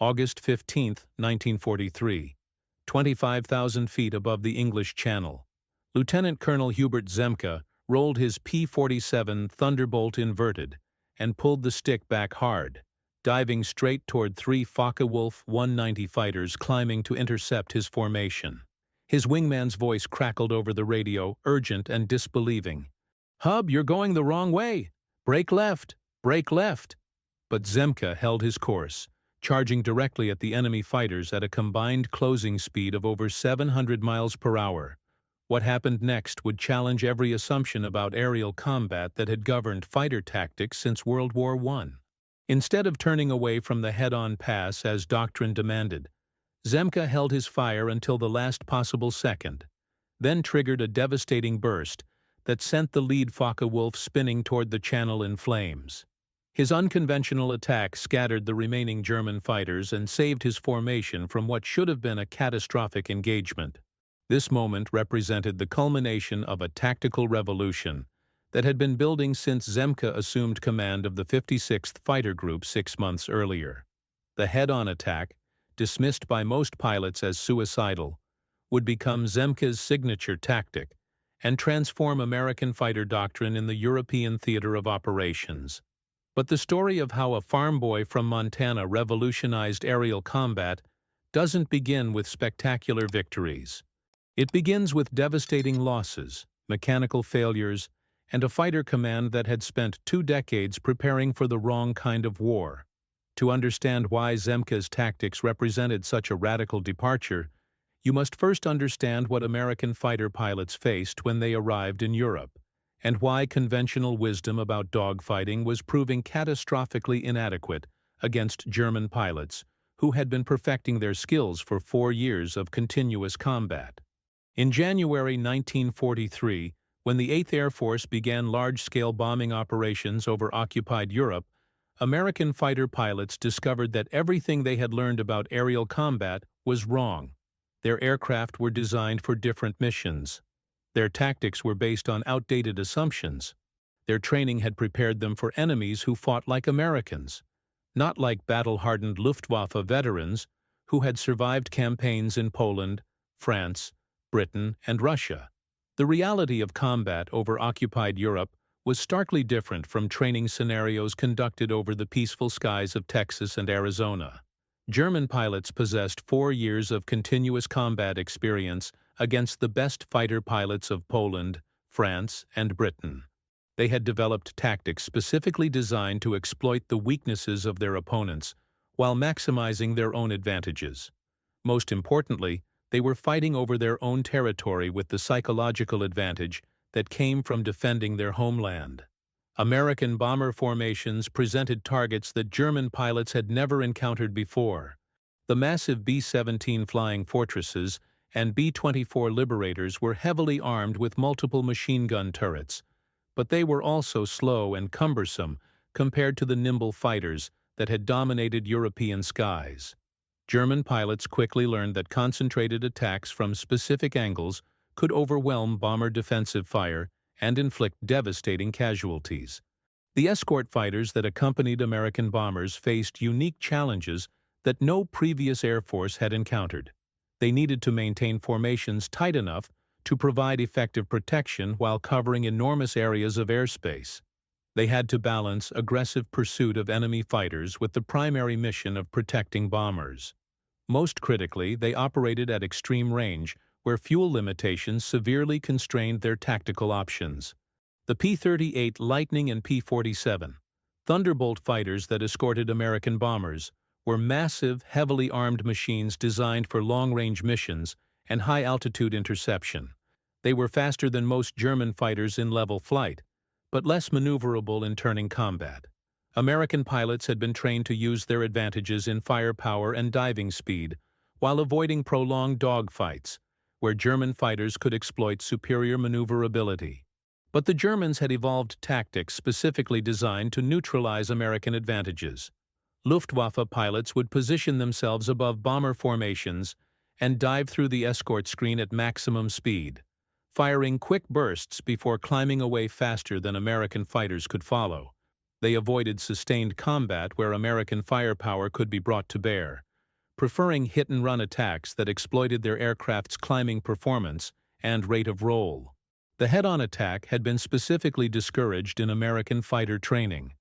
August 15, 1943, 25,000 feet above the English Channel. Lieutenant Colonel Hubert Zemke rolled his P-47 Thunderbolt inverted and pulled the stick back hard, diving straight toward three Focke-Wulf 190 fighters climbing to intercept his formation. His wingman's voice crackled over the radio, urgent and disbelieving. "Hub, you're going the wrong way! Brake left! Brake left!" But Zemke held his course, charging directly at the enemy fighters at a combined closing speed of over 700 miles per hour. What happened next would challenge every assumption about aerial combat that had governed fighter tactics since World War I. Instead of turning away from the head-on pass as doctrine demanded, Zemke held his fire until the last possible second, then triggered a devastating burst that sent the lead Focke-Wulf spinning toward the channel in flames. His unconventional attack scattered the remaining German fighters and saved his formation from what should have been a catastrophic engagement. This moment represented the culmination of a tactical revolution that had been building since Zemke assumed command of the 56th Fighter Group 6 months earlier. The head-on attack, dismissed by most pilots as suicidal, would become Zemke's signature tactic and transform American fighter doctrine in the European theater of operations. But the story of how a farm boy from Montana revolutionized aerial combat doesn't begin with spectacular victories. It begins with devastating losses, mechanical failures, and a fighter command that had spent 2 decades preparing for the wrong kind of war. To understand why Zemke's tactics represented such a radical departure, you must first understand what American fighter pilots faced when they arrived in Europe, and why conventional wisdom about dogfighting was proving catastrophically inadequate against German pilots who had been perfecting their skills for 4 years of continuous combat. In January 1943, when the 8th Air Force began large-scale bombing operations over occupied Europe, American fighter pilots discovered that everything they had learned about aerial combat was wrong. Their aircraft were designed for different missions. Their tactics were based on outdated assumptions. Their training had prepared them for enemies who fought like Americans, not like battle-hardened Luftwaffe veterans who had survived campaigns in Poland, France, Britain, and Russia. The reality of combat over occupied Europe was starkly different from training scenarios conducted over the peaceful skies of Texas and Arizona. German pilots possessed 4 years of continuous combat experience against the best fighter pilots of Poland, France, and Britain. They had developed tactics specifically designed to exploit the weaknesses of their opponents while maximizing their own advantages. Most importantly, they were fighting over their own territory with the psychological advantage that came from defending their homeland. American bomber formations presented targets that German pilots had never encountered before. The massive B-17 Flying Fortresses and B-24 Liberators were heavily armed with multiple machine gun turrets, but they were also slow and cumbersome compared to the nimble fighters that had dominated European skies. German pilots quickly learned that concentrated attacks from specific angles could overwhelm bomber defensive fire and inflict devastating casualties. The escort fighters that accompanied American bombers faced unique challenges that no previous Air Force had encountered. They needed to maintain formations tight enough to provide effective protection while covering enormous areas of airspace. They had to balance aggressive pursuit of enemy fighters with the primary mission of protecting bombers. Most critically, they operated at extreme range, where fuel limitations severely constrained their tactical options. The P-38 Lightning and P-47, Thunderbolt fighters that escorted American bombers, were massive, heavily armed machines designed for long-range missions and high-altitude interception. They were faster than most German fighters in level flight, but less maneuverable in turning combat. American pilots had been trained to use their advantages in firepower and diving speed, while avoiding prolonged dogfights, where German fighters could exploit superior maneuverability. But the Germans had evolved tactics specifically designed to neutralize American advantages. Luftwaffe pilots would position themselves above bomber formations and dive through the escort screen at maximum speed, firing quick bursts before climbing away faster than American fighters could follow. They avoided sustained combat where American firepower could be brought to bear, preferring hit-and-run attacks that exploited their aircraft's climbing performance and rate of roll. The head-on attack had been specifically discouraged in American fighter training.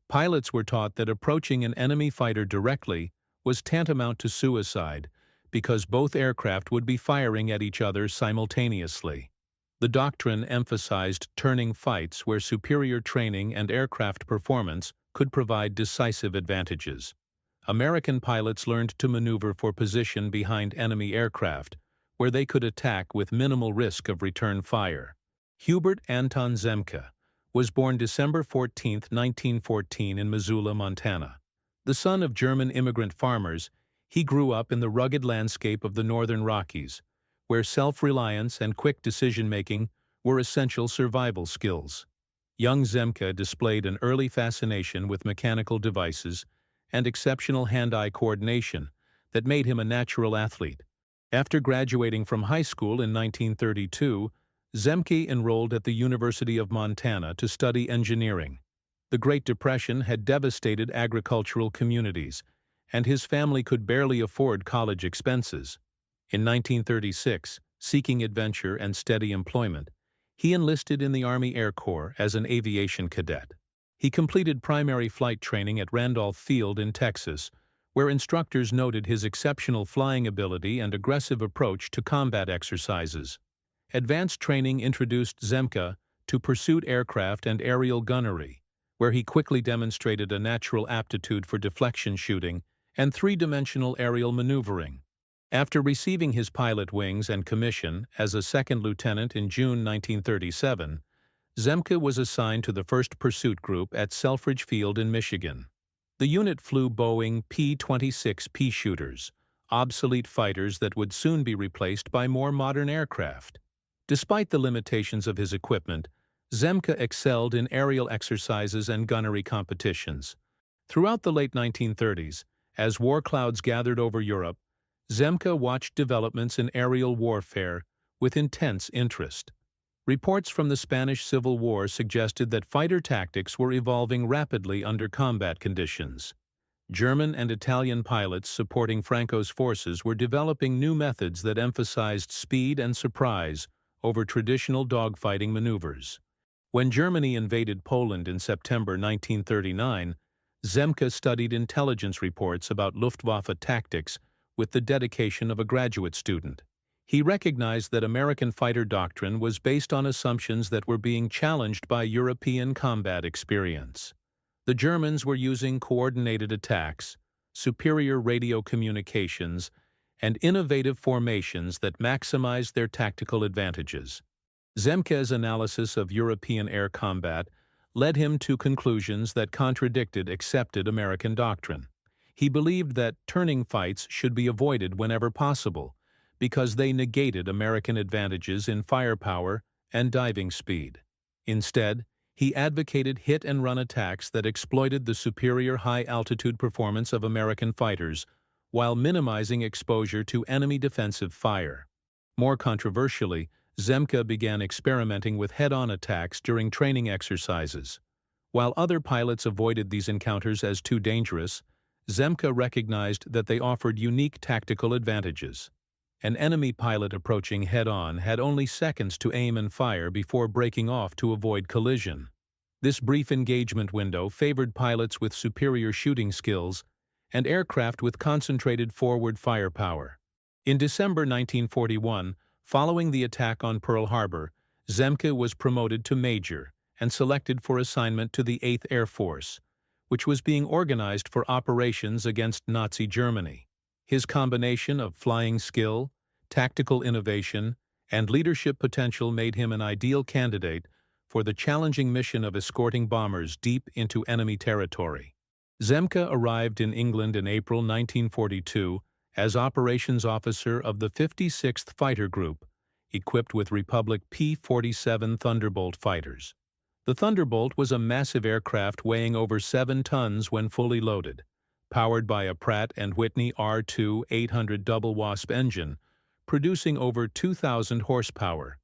Pilots were taught that approaching an enemy fighter directly was tantamount to suicide because both aircraft would be firing at each other simultaneously. The doctrine emphasized turning fights where superior training and aircraft performance could provide decisive advantages. American pilots learned to maneuver for position behind enemy aircraft, where they could attack with minimal risk of return fire. Hubert Anton Zemke was born December 14, 1914 in Missoula, Montana. The son of German immigrant farmers, he grew up in the rugged landscape of the northern Rockies, where self-reliance and quick decision-making were essential survival skills. Young Zemke displayed an early fascination with mechanical devices and exceptional hand-eye coordination that made him a natural athlete. After graduating from high school in 1932, Zemke enrolled at the University of Montana to study engineering. The Great Depression had devastated agricultural communities, and his family could barely afford college expenses. In 1936, seeking adventure and steady employment, he enlisted in the Army Air Corps as an aviation cadet. He completed primary flight training at Randolph Field in Texas, where instructors noted his exceptional flying ability and aggressive approach to combat exercises. Advanced training introduced Zemke to pursuit aircraft and aerial gunnery, where he quickly demonstrated a natural aptitude for deflection shooting and three-dimensional aerial maneuvering. After receiving his pilot wings and commission as a second lieutenant in June 1937, Zemke was assigned to the 1st Pursuit Group at Selfridge Field in Michigan. The unit flew Boeing P-26 P-shooters, obsolete fighters that would soon be replaced by more modern aircraft. Despite the limitations of his equipment, Zemke excelled in aerial exercises and gunnery competitions. Throughout the late 1930s, as war clouds gathered over Europe, Zemke watched developments in aerial warfare with intense interest. Reports from the Spanish Civil War suggested that fighter tactics were evolving rapidly under combat conditions. German and Italian pilots supporting Franco's forces were developing new methods that emphasized speed and surprise over traditional dogfighting maneuvers. When Germany invaded Poland in September 1939, Zemke studied intelligence reports about Luftwaffe tactics with the dedication of a graduate student. He recognized that American fighter doctrine was based on assumptions that were being challenged by European combat experience. The Germans were using coordinated attacks, superior radio communications, and innovative formations that maximized their tactical advantages. Zemke's analysis of European air combat led him to conclusions that contradicted accepted American doctrine. He believed that turning fights should be avoided whenever possible, because they negated American advantages in firepower and diving speed. Instead, he advocated hit-and-run attacks that exploited the superior high-altitude performance of American fighters while minimizing exposure to enemy defensive fire. More controversially, Zemke began experimenting with head-on attacks during training exercises. While other pilots avoided these encounters as too dangerous, Zemke recognized that they offered unique tactical advantages. An enemy pilot approaching head-on had only seconds to aim and fire before breaking off to avoid collision. This brief engagement window favored pilots with superior shooting skills and aircraft with concentrated forward firepower. In December 1941, following the attack on Pearl Harbor, Zemke was promoted to major and selected for assignment to the 8th Air Force, which was being organized for operations against Nazi Germany. His combination of flying skill, tactical innovation, and leadership potential made him an ideal candidate for the challenging mission of escorting bombers deep into enemy territory. Zemke arrived in England in April 1942 as operations officer of the 56th Fighter Group, equipped with Republic P-47 Thunderbolt fighters. The Thunderbolt was a massive aircraft weighing over 7 tons when fully loaded, powered by a Pratt & Whitney R2 800 double wasp engine, producing over 2,000 horsepower.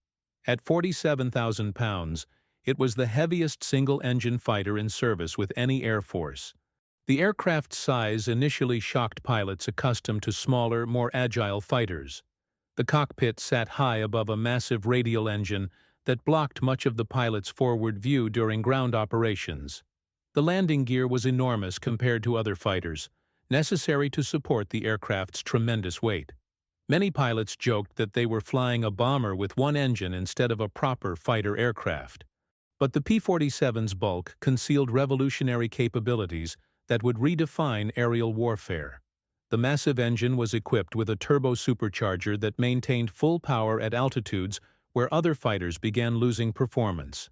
At 47,000 pounds, it was the heaviest single-engine fighter in service with any Air Force. The aircraft's size initially shocked pilots accustomed to smaller, more agile fighters. The cockpit sat high above a massive radial engine that blocked much of the pilot's forward view during ground operations. The landing gear was enormous compared to other fighters, necessary to support the aircraft's tremendous weight. Many pilots joked that they were flying a bomber with one engine instead of a proper fighter aircraft. But the P-47's bulk concealed revolutionary capabilities that would redefine aerial warfare. The massive engine was equipped with a turbo-supercharger that maintained full power at altitudes where other fighters began losing performance.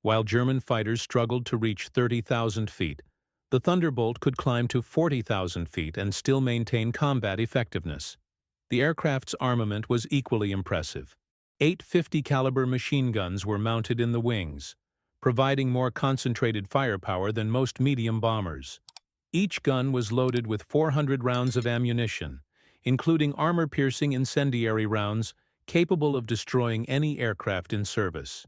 While German fighters struggled to reach 30,000 feet, the Thunderbolt could climb to 40,000 feet and still maintain combat effectiveness. The aircraft's armament was equally impressive. 8 50-caliber machine guns were mounted in the wings, providing more concentrated firepower than most medium bombers. Each gun was loaded with 400 rounds of ammunition, including armor-piercing incendiary rounds capable of destroying any aircraft in service.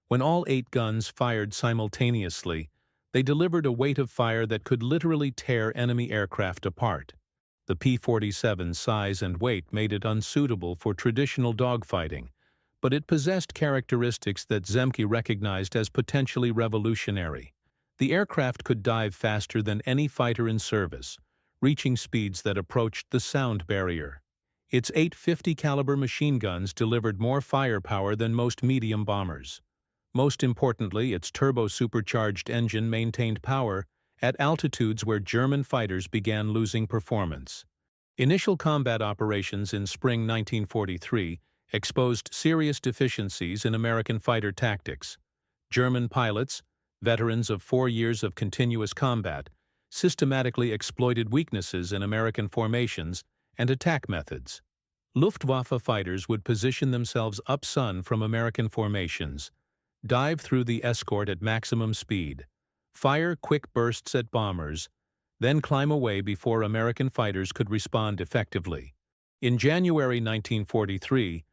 When all 8 guns fired simultaneously, they delivered a weight of fire that could literally tear enemy aircraft apart. The P-47's size and weight made it unsuitable for traditional dogfighting, but it possessed characteristics that Zemke recognized as potentially revolutionary. The aircraft could dive faster than any fighter in service, reaching speeds that approached the sound barrier. Its 8 50-caliber machine guns delivered more firepower than most medium bombers. Most importantly, its turbo-supercharged engine maintained power at altitudes where German fighters began losing performance. Initial combat operations in spring 1943 exposed serious deficiencies in American fighter tactics. German pilots, veterans of 4 years of continuous combat, systematically exploited weaknesses in American formations and attack methods. Luftwaffe fighters would position themselves upsun from American formations, dive through the escort at maximum speed, fire quick bursts at bombers, then climb away before American fighters could respond effectively. In January 1943,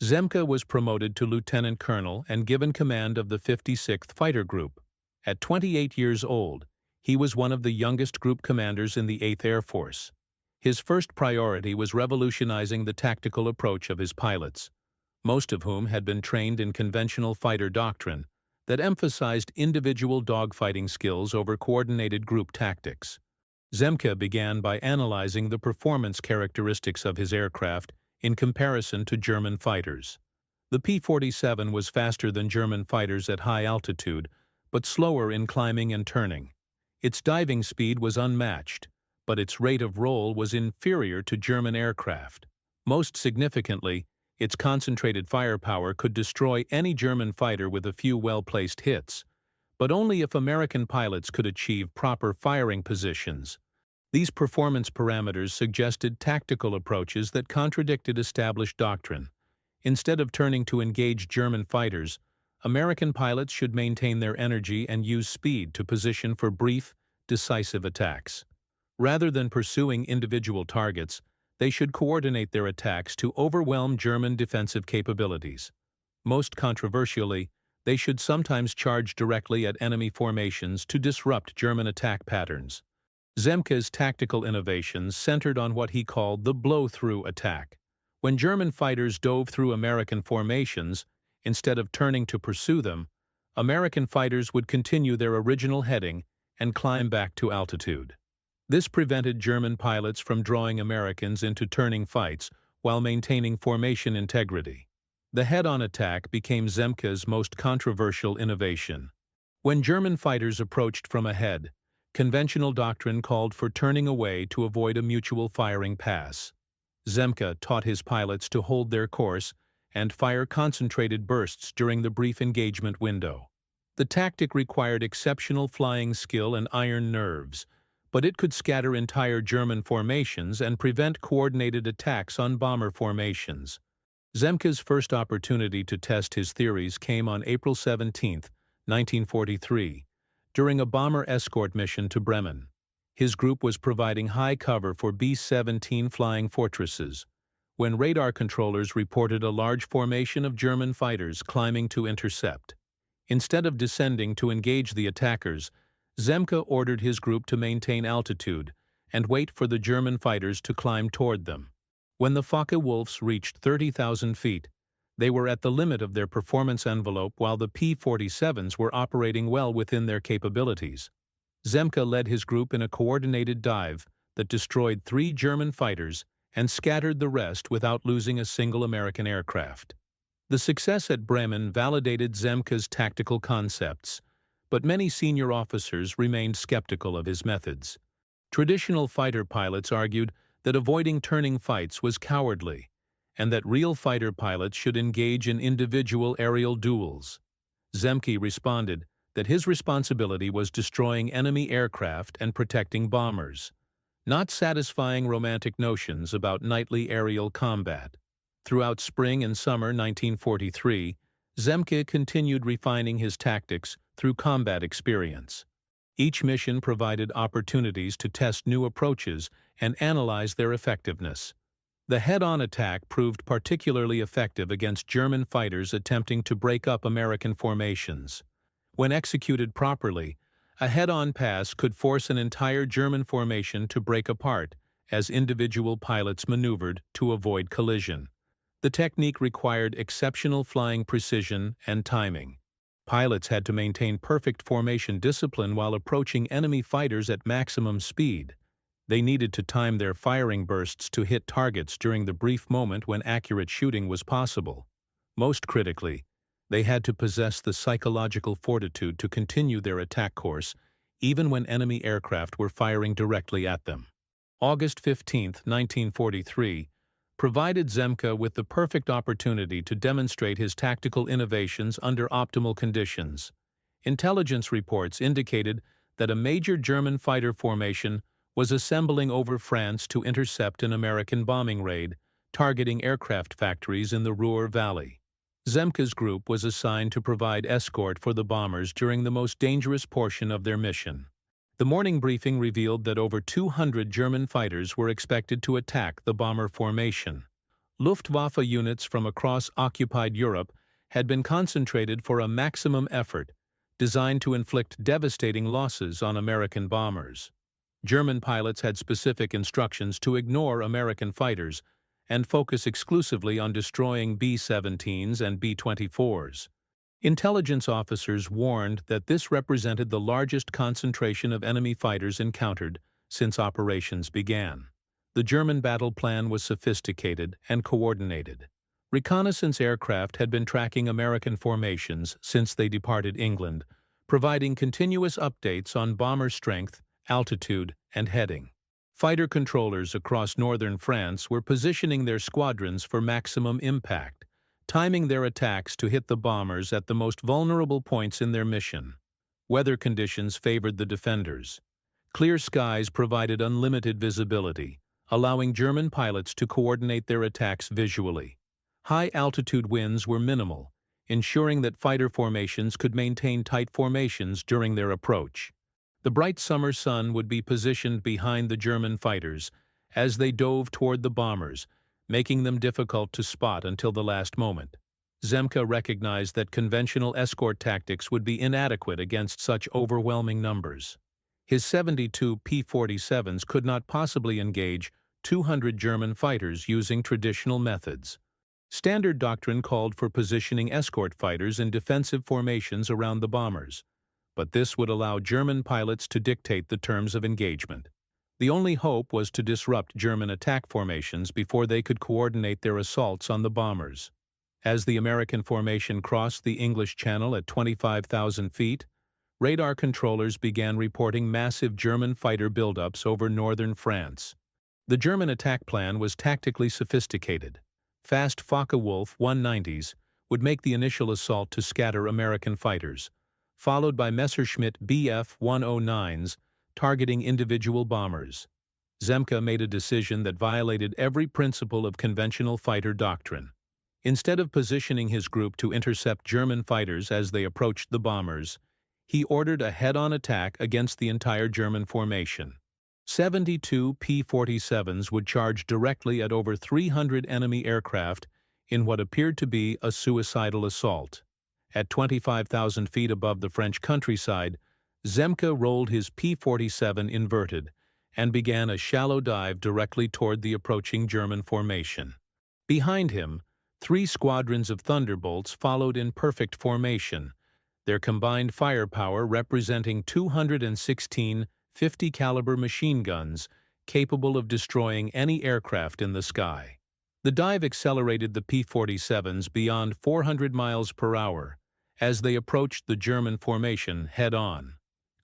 Zemke was promoted to lieutenant colonel and given command of the 56th Fighter Group. At 28 years old, he was one of the youngest group commanders in the 8th Air Force. His first priority was revolutionizing the tactical approach of his pilots, most of whom had been trained in conventional fighter doctrine that emphasized individual dogfighting skills over coordinated group tactics. Zemke began by analyzing the performance characteristics of his aircraft in comparison to German fighters. The P-47 was faster than German fighters at high altitude, but slower in climbing and turning. Its diving speed was unmatched, but its rate of roll was inferior to German aircraft. Most significantly, its concentrated firepower could destroy any German fighter with a few well-placed hits, but only if American pilots could achieve proper firing positions. These performance parameters suggested tactical approaches that contradicted established doctrine. Instead of turning to engage German fighters, American pilots should maintain their energy and use speed to position for brief, decisive attacks. Rather than pursuing individual targets, they should coordinate their attacks to overwhelm German defensive capabilities. Most controversially, they should sometimes charge directly at enemy formations to disrupt German attack patterns. Zemke's tactical innovations centered on what he called the blow-through attack. When German fighters dove through American formations, instead of turning to pursue them, American fighters would continue their original heading and climb back to altitude. This prevented German pilots from drawing Americans into turning fights while maintaining formation integrity. The head-on attack became Zemke's most controversial innovation. When German fighters approached from ahead, conventional doctrine called for turning away to avoid a mutual firing pass. Zemke taught his pilots to hold their course and fire concentrated bursts during the brief engagement window. The tactic required exceptional flying skill and iron nerves, but it could scatter entire German formations and prevent coordinated attacks on bomber formations. Zemke's first opportunity to test his theories came on April 17, 1943, during a bomber escort mission to Bremen. His group was providing high cover for B-17 flying fortresses, when radar controllers reported a large formation of German fighters climbing to intercept. Instead of descending to engage the attackers, Zemke ordered his group to maintain altitude and wait for the German fighters to climb toward them. When the Focke-Wulfs reached 30,000 feet, they were at the limit of their performance envelope while the P-47s were operating well within their capabilities. Zemke led his group in a coordinated dive that destroyed 3 German fighters and scattered the rest without losing a single American aircraft. The success at Bremen validated Zemke's tactical concepts, but many senior officers remained skeptical of his methods. Traditional fighter pilots argued that avoiding turning fights was cowardly, and that real fighter pilots should engage in individual aerial duels. Zemke responded that his responsibility was destroying enemy aircraft and protecting bombers, not satisfying romantic notions about nightly aerial combat. Throughout spring and summer 1943, Zemke continued refining his tactics through combat experience. Each mission provided opportunities to test new approaches and analyze their effectiveness. The head-on attack proved particularly effective against German fighters attempting to break up American formations. When executed properly, a head-on pass could force an entire German formation to break apart as individual pilots maneuvered to avoid collision. The technique required exceptional flying precision and timing. Pilots had to maintain perfect formation discipline while approaching enemy fighters at maximum speed. They needed to time their firing bursts to hit targets during the brief moment when accurate shooting was possible. Most critically, they had to possess the psychological fortitude to continue their attack course, even when enemy aircraft were firing directly at them. August 15, 1943, provided Zemke with the perfect opportunity to demonstrate his tactical innovations under optimal conditions. Intelligence reports indicated that a major German fighter formation was assembling over France to intercept an American bombing raid, targeting aircraft factories in the Ruhr Valley. Zemke's group was assigned to provide escort for the bombers during the most dangerous portion of their mission. The morning briefing revealed that over 200 German fighters were expected to attack the bomber formation. Luftwaffe units from across occupied Europe had been concentrated for a maximum effort, designed to inflict devastating losses on American bombers. German pilots had specific instructions to ignore American fighters and focus exclusively on destroying B-17s and B-24s. Intelligence officers warned that this represented the largest concentration of enemy fighters encountered since operations began. The German battle plan was sophisticated and coordinated. Reconnaissance aircraft had been tracking American formations since they departed England, providing continuous updates on bomber strength, altitude, and heading. Fighter controllers across northern France were positioning their squadrons for maximum impact, timing their attacks to hit the bombers at the most vulnerable points in their mission. Weather conditions favored the defenders. Clear skies provided unlimited visibility, allowing German pilots to coordinate their attacks visually. High-altitude winds were minimal, ensuring that fighter formations could maintain tight formations during their approach. The bright summer sun would be positioned behind the German fighters as they dove toward the bombers, making them difficult to spot until the last moment. Zemke recognized that conventional escort tactics would be inadequate against such overwhelming numbers. His 72 P-47s could not possibly engage 200 German fighters using traditional methods. Standard doctrine called for positioning escort fighters in defensive formations around the bombers, but this would allow German pilots to dictate the terms of engagement. The only hope was to disrupt German attack formations before they could coordinate their assaults on the bombers. As the American formation crossed the English Channel at 25,000 feet, radar controllers began reporting massive German fighter buildups over northern France. The German attack plan was tactically sophisticated. Fast Focke-Wulf 190s would make the initial assault to scatter American fighters, followed by Messerschmitt Bf 109s targeting individual bombers. Zemke made a decision that violated every principle of conventional fighter doctrine. Instead of positioning his group to intercept German fighters as they approached the bombers, he ordered a head-on attack against the entire German formation. 72 P-47s would charge directly at over 300 enemy aircraft in what appeared to be a suicidal assault. At 25,000 feet above the French countryside, Zemke rolled his P-47 inverted and began a shallow dive directly toward the approaching German formation. Behind him, 3 squadrons of Thunderbolts followed in perfect formation, their combined firepower representing 216 50-caliber machine guns capable of destroying any aircraft in the sky. The dive accelerated the P-47s beyond 400 miles per hour as they approached the German formation head-on.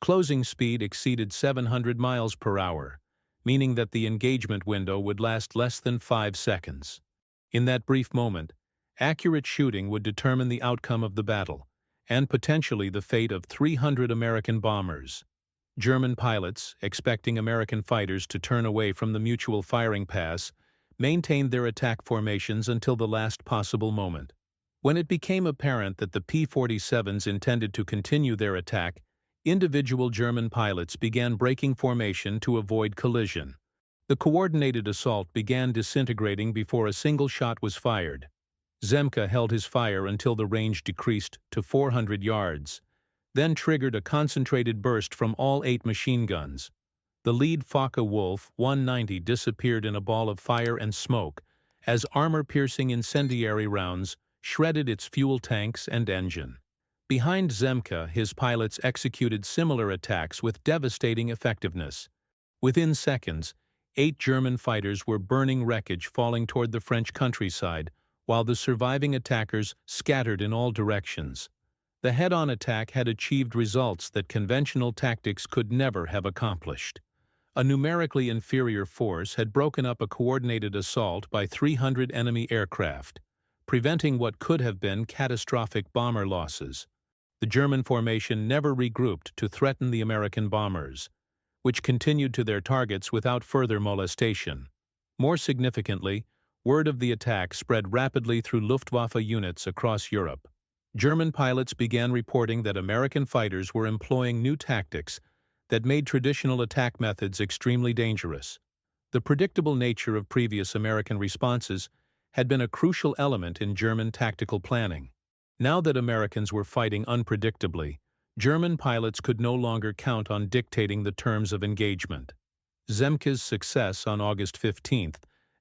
Closing speed exceeded 700 miles per hour, meaning that the engagement window would last less than 5 seconds. In that brief moment, accurate shooting would determine the outcome of the battle, and potentially the fate of 300 American bombers. German pilots, expecting American fighters to turn away from the mutual firing pass, maintained their attack formations until the last possible moment. When it became apparent that the P-47s intended to continue their attack, individual German pilots began breaking formation to avoid collision. The coordinated assault began disintegrating before a single shot was fired. Zemke held his fire until the range decreased to 400 yards, then triggered a concentrated burst from all 8 machine guns. The lead Focke-Wulf 190 disappeared in a ball of fire and smoke as armor-piercing incendiary rounds shredded its fuel tanks and engine. Behind Zemke, his pilots executed similar attacks with devastating effectiveness. Within seconds, 8 German fighters were burning wreckage falling toward the French countryside, while the surviving attackers scattered in all directions. The head-on attack had achieved results that conventional tactics could never have accomplished. A numerically inferior force had broken up a coordinated assault by 300 enemy aircraft, preventing what could have been catastrophic bomber losses. The German formation never regrouped to threaten the American bombers, which continued to their targets without further molestation. More significantly, word of the attack spread rapidly through Luftwaffe units across Europe. German pilots began reporting that American fighters were employing new tactics that made traditional attack methods extremely dangerous. The predictable nature of previous American responses had been a crucial element in German tactical planning. Now that Americans were fighting unpredictably, German pilots could no longer count on dictating the terms of engagement. Zemke's success on August 15th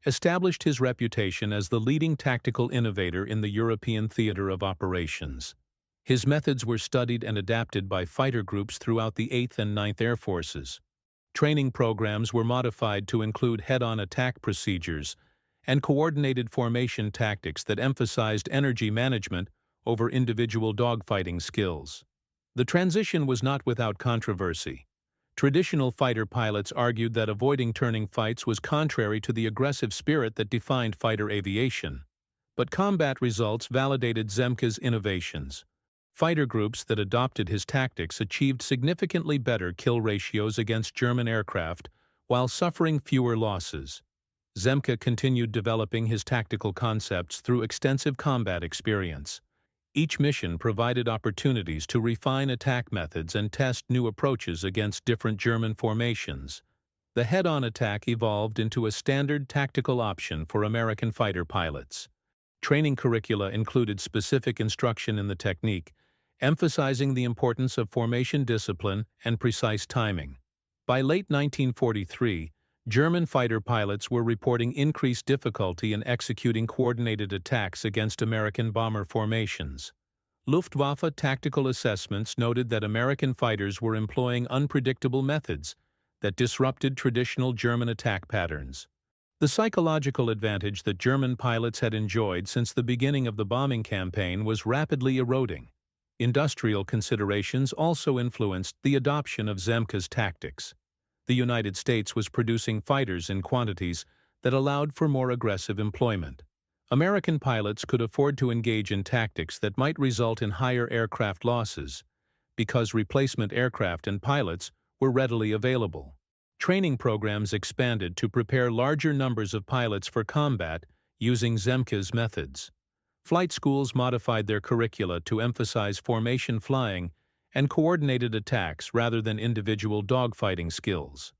established his reputation as the leading tactical innovator in the European theater of operations. His methods were studied and adapted by fighter groups throughout the 8th and 9th Air Forces. Training programs were modified to include head-on attack procedures and coordinated formation tactics that emphasized energy management over individual dogfighting skills. The transition was not without controversy. Traditional fighter pilots argued that avoiding turning fights was contrary to the aggressive spirit that defined fighter aviation. But combat results validated Zemke's innovations. Fighter groups that adopted his tactics achieved significantly better kill ratios against German aircraft while suffering fewer losses. Zemke continued developing his tactical concepts through extensive combat experience. Each mission provided opportunities to refine attack methods and test new approaches against different German formations. The head-on attack evolved into a standard tactical option for American fighter pilots. Training curricula included specific instruction in the technique, emphasizing the importance of formation discipline and precise timing. By late 1943, German fighter pilots were reporting increased difficulty in executing coordinated attacks against American bomber formations. Luftwaffe tactical assessments noted that American fighters were employing unpredictable methods that disrupted traditional German attack patterns. The psychological advantage that German pilots had enjoyed since the beginning of the bombing campaign was rapidly eroding. Industrial considerations also influenced the adoption of Zemke's tactics. The United States was producing fighters in quantities that allowed for more aggressive employment. American pilots could afford to engage in tactics that might result in higher aircraft losses because replacement aircraft and pilots were readily available. Training programs expanded to prepare larger numbers of pilots for combat using Zemke's methods. Flight schools modified their curricula to emphasize formation flying and coordinated attacks rather than individual dogfighting skills.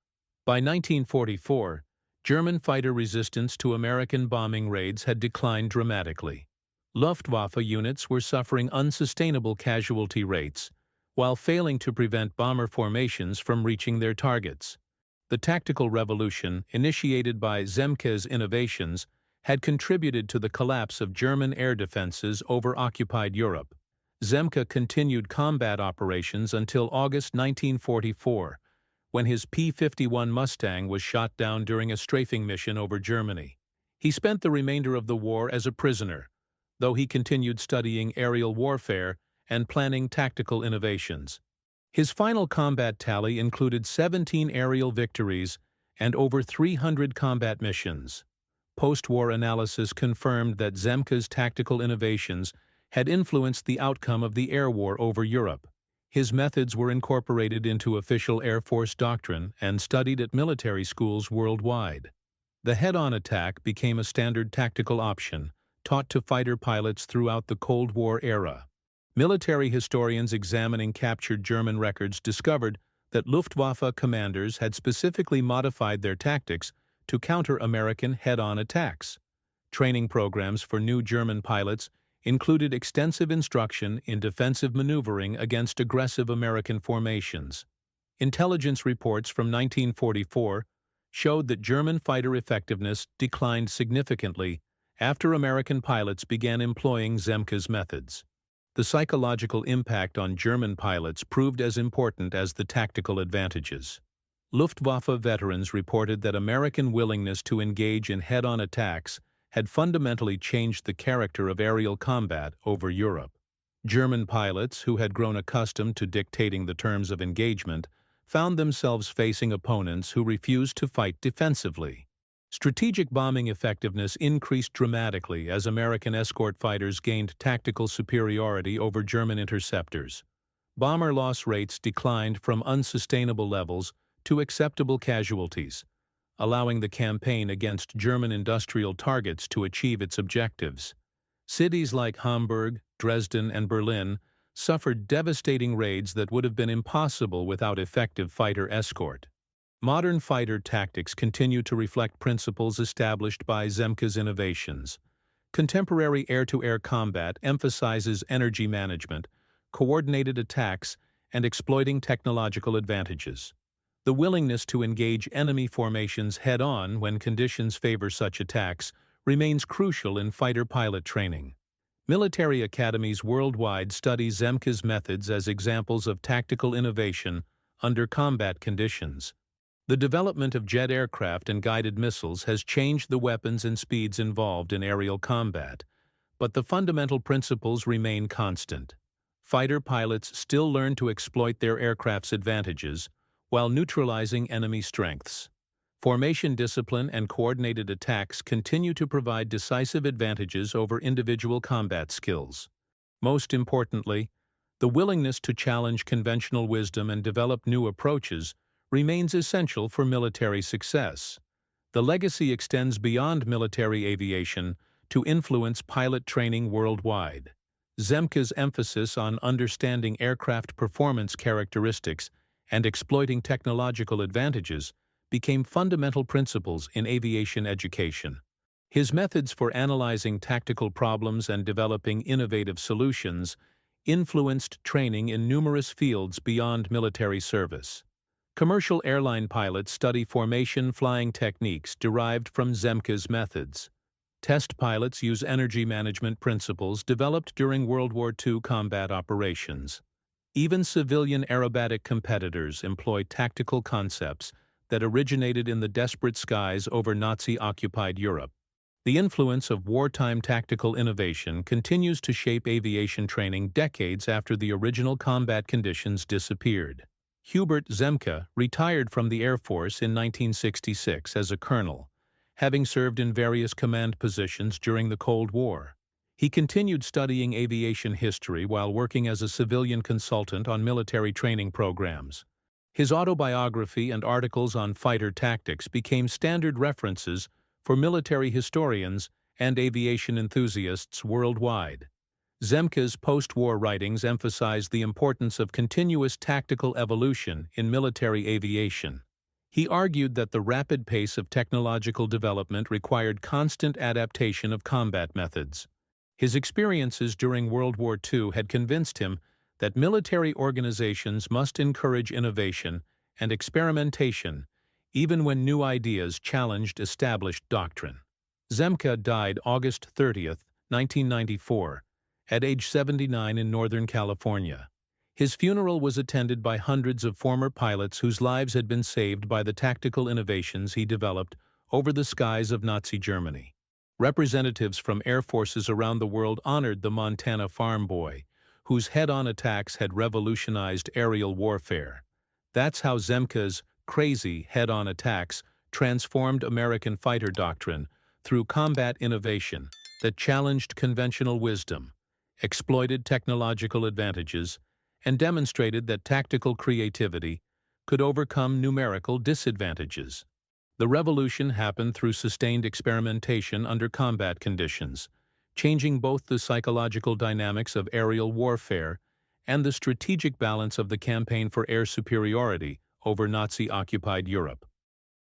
By 1944, German fighter resistance to American bombing raids had declined dramatically. Luftwaffe units were suffering unsustainable casualty rates, while failing to prevent bomber formations from reaching their targets. The tactical revolution, initiated by Zemke's innovations, had contributed to the collapse of German air defenses over occupied Europe. Zemke continued combat operations until August 1944, when his P-51 Mustang was shot down during a strafing mission over Germany. He spent the remainder of the war as a prisoner, though he continued studying aerial warfare and planning tactical innovations. His final combat tally included 17 aerial victories and over 300 combat missions. Post-war analysis confirmed that Zemke's tactical innovations had influenced the outcome of the air war over Europe. His methods were incorporated into official Air Force doctrine and studied at military schools worldwide. The head-on attack became a standard tactical option, taught to fighter pilots throughout the Cold War era. Military historians examining captured German records discovered that Luftwaffe commanders had specifically modified their tactics to counter American head-on attacks. Training programs for new German pilots included extensive instruction in defensive maneuvering against aggressive American formations. Intelligence reports from 1944 showed that German fighter effectiveness declined significantly after American pilots began employing Zemke's methods. The psychological impact on German pilots proved as important as the tactical advantages. Luftwaffe veterans reported that American willingness to engage in head-on attacks had fundamentally changed the character of aerial combat over Europe. German pilots, who had grown accustomed to dictating the terms of engagement, found themselves facing opponents who refused to fight defensively. Strategic bombing effectiveness increased dramatically as American escort fighters gained tactical superiority over German interceptors. Bomber loss rates declined from unsustainable levels to acceptable casualties, allowing the campaign against German industrial targets to achieve its objectives. Cities like Hamburg, Dresden, and Berlin suffered devastating raids that would have been impossible without effective fighter escort. Modern fighter tactics continue to reflect principles established by Zemke's innovations. Contemporary air-to-air combat emphasizes energy management, coordinated attacks, and exploiting technological advantages. The willingness to engage enemy formations head-on when conditions favor such attacks remains crucial in fighter pilot training. Military academies worldwide study Zemke's methods as examples of tactical innovation under combat conditions. The development of jet aircraft and guided missiles has changed the weapons and speeds involved in aerial combat, but the fundamental principles remain constant. Fighter pilots still learn to exploit their aircraft's advantages while neutralizing enemy strengths. Formation discipline and coordinated attacks continue to provide decisive advantages over individual combat skills. Most importantly, the willingness to challenge conventional wisdom and develop new approaches remains essential for military success. The legacy extends beyond military aviation to influence pilot training worldwide. Zemke's emphasis on understanding aircraft performance characteristics and exploiting technological advantages became fundamental principles in aviation education. His methods for analyzing tactical problems and developing innovative solutions influenced training in numerous fields beyond military service. Commercial airline pilots study formation flying techniques derived from Zemke's methods. Test pilots use energy management principles developed during World War II combat operations. Even civilian aerobatic competitors employ tactical concepts that originated in the desperate skies over Nazi-occupied Europe. The influence of wartime tactical innovation continues to shape aviation training decades after the original combat conditions disappeared. Hubert Zemke retired from the Air Force in 1966 as a colonel, having served in various command positions during the Cold War. He continued studying aviation history while working as a civilian consultant on military training programs. His autobiography and articles on fighter tactics became standard references for military historians and aviation enthusiasts worldwide. Zemke's post-war writings emphasized the importance of continuous tactical evolution in military aviation. He argued that the rapid pace of technological development required constant adaptation of combat methods. His experiences during World War II had convinced him that military organizations must encourage innovation and experimentation even when new ideas challenged established doctrine. Zemke died August 30, 1994, at age 79 in Northern California. His funeral was attended by hundreds of former pilots whose lives had been saved by the tactical innovations he developed over the skies of Nazi Germany. Representatives from air forces around the world honored the Montana farm boy, whose head-on attacks had revolutionized aerial warfare. That's how Zemke's crazy head-on attacks transformed American fighter doctrine through combat innovation that challenged conventional wisdom, exploited technological advantages, and demonstrated that tactical creativity could overcome numerical disadvantages. The revolution happened through sustained experimentation under combat conditions, changing both the psychological dynamics of aerial warfare and the strategic balance of the campaign for air superiority over Nazi-occupied Europe.